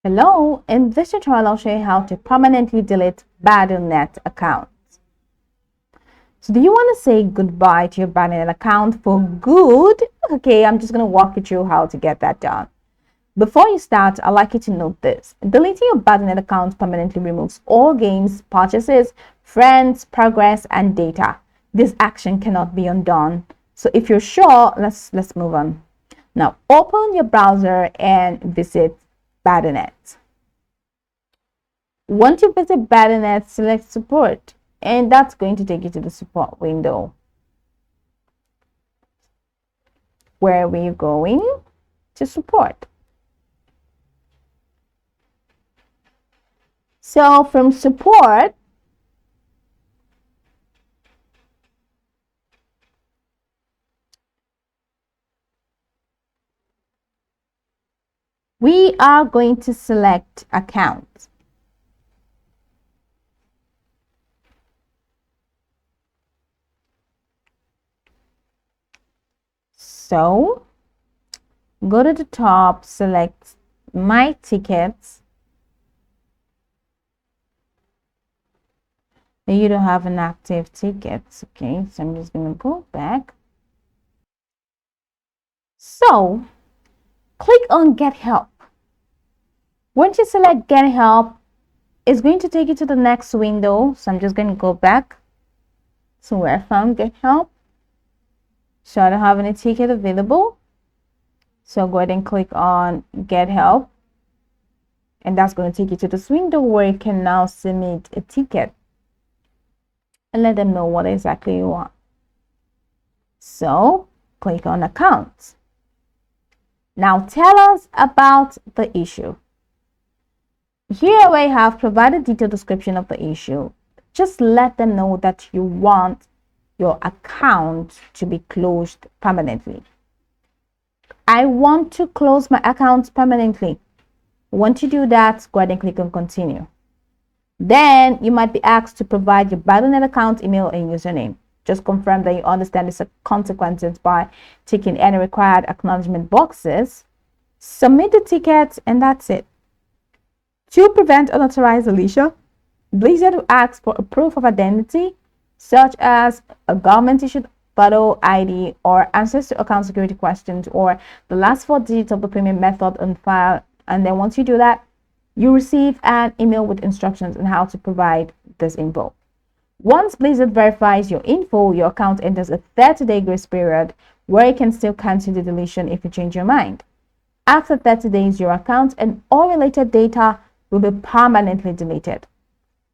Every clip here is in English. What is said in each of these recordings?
Hello, in this tutorial I'll show you how to permanently delete Battle.net accounts. So do you want to say goodbye to your Battle.net account for good? Okay, I'm just going to walk you through how to get that done. Before you start, I'd like you to note this. Deleting your Battle.net account permanently removes all games, purchases, friends, progress, and data. This action cannot be undone. So if you're sure, let's move on. Now, open your browser and visit Battle.net. Once you visit Battle.net, select support, and that's going to take you to the support window. Where are we going? To support. So from support, we are going to select account. So go to the top, select my tickets. You don't have an active ticket. Okay, so I'm just going to go back. So click on Get Help. Once you select Get Help, it's going to take you to the next window. So I'm just going to go back to where I found Get Help. So I don't have any ticket available. So go ahead and click on Get Help. And that's going to take you to this window where you can now submit a ticket and let them know what exactly you want. So click on Accounts. Now tell us about the issue. Here we have provided detailed description of the issue. Just let them know that you want your account to be closed permanently. I want to close my account permanently. Once you do that, go ahead and click on Continue. Then you might be asked to provide your Battle.net account email and username. Just confirm that you understand the consequences by ticking any required acknowledgement boxes. Submit the ticket, and that's it. To prevent unauthorized deletion, Blizzard will ask for a proof of identity, such as a government-issued photo ID or answers to account security questions or the last 4 digits of the payment method on file. And then once you do that, you receive an email with instructions on how to provide this info. Once Blizzard verifies your info, your account enters a 30-day grace period where you can still cancel the deletion if you change your mind. After 30 days, your account and all related data will be permanently deleted.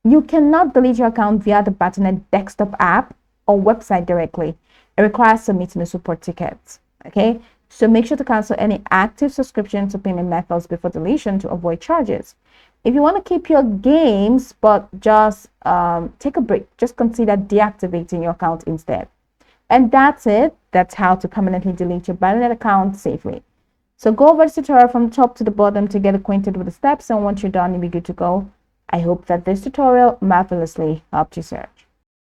You cannot delete your account via the Battle.net desktop app or website directly. It requires submitting a support ticket. Okay, so make sure to cancel any active subscription to payment methods before deletion to avoid charges. If you want to keep your games but just take a break, just consider deactivating your account instead. And that's it. That's how to permanently delete your Battle.net account safely. So go over this tutorial from top to the bottom to get acquainted with the steps, and once you're done, you'll be good to go. I hope that this tutorial marvelously helped you search.